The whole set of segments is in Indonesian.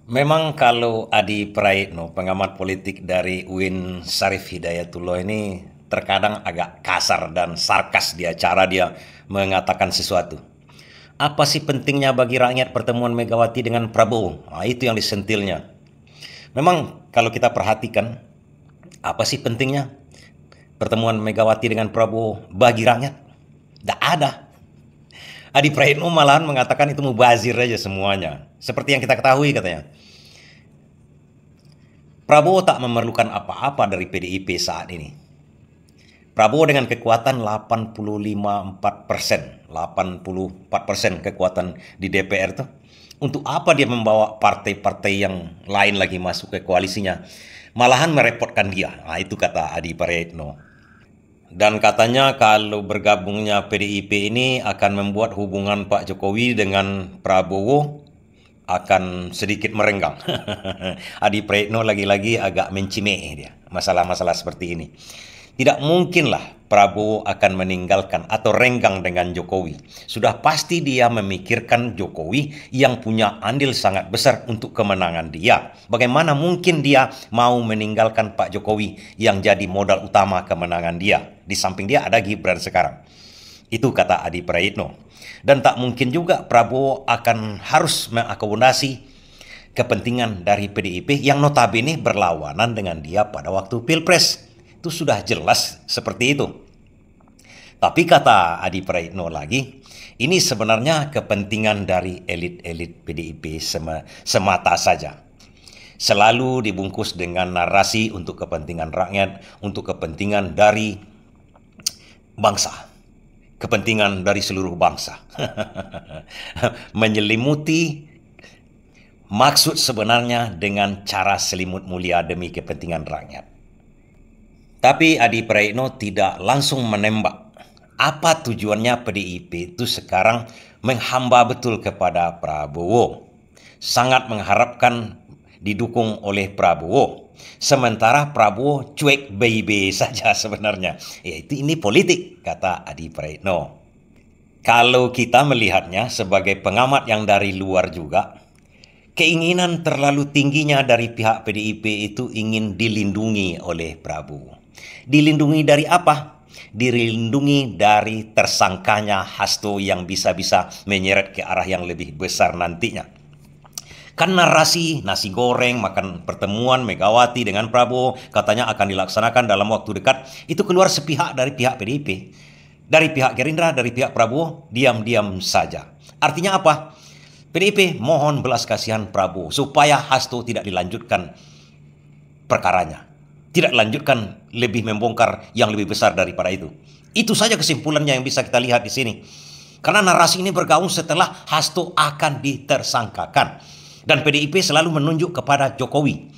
Memang kalau Adi Praitno, pengamat politik dari UIN Syarif Hidayatullah ini terkadang agak kasar dan sarkas dia cara dia mengatakan sesuatu. Apa sih pentingnya bagi rakyat pertemuan Megawati dengan Prabowo? Nah, itu yang disentilnya. Memang kalau kita perhatikan, apa sih pentingnya pertemuan Megawati dengan Prabowo bagi rakyat? Tidak ada. Adi Praitno malahan mengatakan itu mubazir aja semuanya. Seperti yang kita ketahui katanya. Prabowo tak memerlukan apa-apa dari PDIP saat ini. Prabowo dengan kekuatan 85,4%, 84% kekuatan di DPR tuh. Untuk apa dia membawa partai-partai yang lain lagi masuk ke koalisinya? Malahan merepotkan dia. Nah, itu kata Adi Praitno. Dan katanya kalau bergabungnya PDIP ini akan membuat hubungan Pak Jokowi dengan Prabowo akan sedikit merenggang. Adi Praitno lagi-lagi agak mencimeh dia masalah-masalah seperti ini. Tidak mungkinlah Prabowo akan meninggalkan atau renggang dengan Jokowi. Sudah pasti dia memikirkan Jokowi yang punya andil sangat besar untuk kemenangan dia. Bagaimana mungkin dia mau meninggalkan Pak Jokowi yang jadi modal utama kemenangan dia? Di samping dia ada Gibran sekarang. Itu kata Adi Praitno. Dan tak mungkin juga Prabowo akan harus mengakomodasi kepentingan dari PDIP yang notabene berlawanan dengan dia pada waktu Pilpres. Itu sudah jelas seperti itu. Tapi kata Adi Praitno lagi, ini sebenarnya kepentingan dari elit-elit PDIP semata saja. Selalu dibungkus dengan narasi untuk kepentingan rakyat, untuk kepentingan dari bangsa. Kepentingan dari seluruh bangsa. Menyelimuti maksud sebenarnya dengan cara selimut mulia demi kepentingan rakyat. Tapi Adi Praitno tidak langsung menembak. Apa tujuannya PDIP itu sekarang menghamba betul kepada Prabowo. Sangat mengharapkan didukung oleh Prabowo. Sementara Prabowo cuek baby saja sebenarnya. Yaitu ini politik, kata Adi Praitno. Kalau kita melihatnya sebagai pengamat yang dari luar juga, keinginan terlalu tingginya dari pihak PDIP itu ingin dilindungi oleh Prabowo. Dilindungi dari apa? Dilindungi dari tersangkanya Hasto yang bisa-bisa menyeret ke arah yang lebih besar nantinya. Kan narasi nasi goreng, makan pertemuan Megawati dengan Prabowo katanya akan dilaksanakan dalam waktu dekat. Itu keluar sepihak dari pihak PDIP. Dari pihak Gerindra, dari pihak Prabowo, diam-diam saja. Artinya apa? PDIP mohon belas kasihan Prabowo supaya Hasto tidak dilanjutkan perkaranya. Tidak dilanjutkan lebih membongkar yang lebih besar daripada itu. Itu saja kesimpulannya yang bisa kita lihat di sini. Karena narasi ini bergaung setelah Hasto akan ditersangkakan. Dan PDIP selalu menunjuk kepada Jokowi.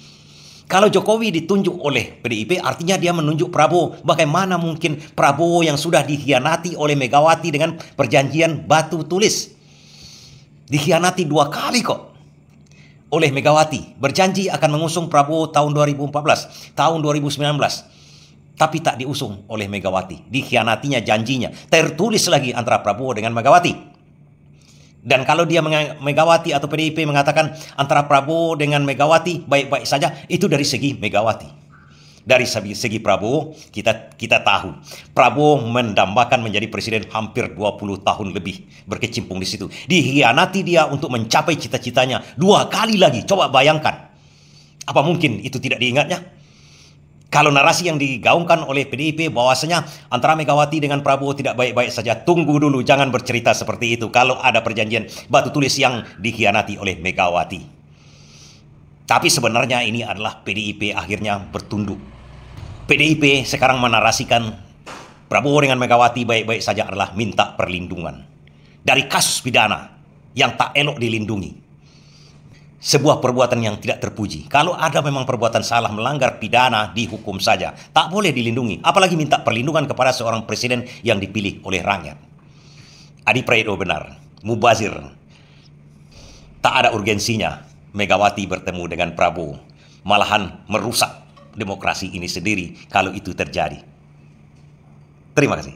Kalau Jokowi ditunjuk oleh PDIP, artinya dia menunjuk Prabowo. Bagaimana mungkin Prabowo yang sudah dikhianati oleh Megawati dengan perjanjian batu tulis? Dikhianati 2 kali kok oleh Megawati. Berjanji akan mengusung Prabowo tahun 2014, tahun 2019. Tapi tak diusung oleh Megawati. Dikhianatinya janjinya. Tertulis lagi antara Prabowo dengan Megawati. Dan kalau dia Megawati atau PDIP mengatakan antara Prabowo dengan Megawati baik-baik saja, itu dari segi Megawati. Dari segi Prabowo, kita tahu Prabowo mendambakan menjadi presiden hampir 20 tahun lebih berkecimpung di situ. Dikhianati dia untuk mencapai cita-citanya 2 kali lagi. Coba bayangkan. Apa mungkin itu tidak diingatnya? Kalau narasi yang digaungkan oleh PDIP bahwasanya antara Megawati dengan Prabowo tidak baik-baik saja, tunggu dulu, jangan bercerita seperti itu kalau ada perjanjian batu tulis yang dikhianati oleh Megawati. Tapi sebenarnya ini adalah PDIP akhirnya bertunduk. PDIP sekarang menarasikan Prabowo dengan Megawati baik-baik saja adalah minta perlindungan dari kasus pidana yang tak elok dilindungi. Sebuah perbuatan yang tidak terpuji. Kalau ada memang perbuatan salah melanggar pidana, dihukum saja. Tak boleh dilindungi. Apalagi minta perlindungan kepada seorang presiden yang dipilih oleh rakyat. Adi Praitno benar. Mubazir. Tak ada urgensinya Megawati bertemu dengan Prabowo. Malahan merusak demokrasi ini sendiri kalau itu terjadi. Terima kasih.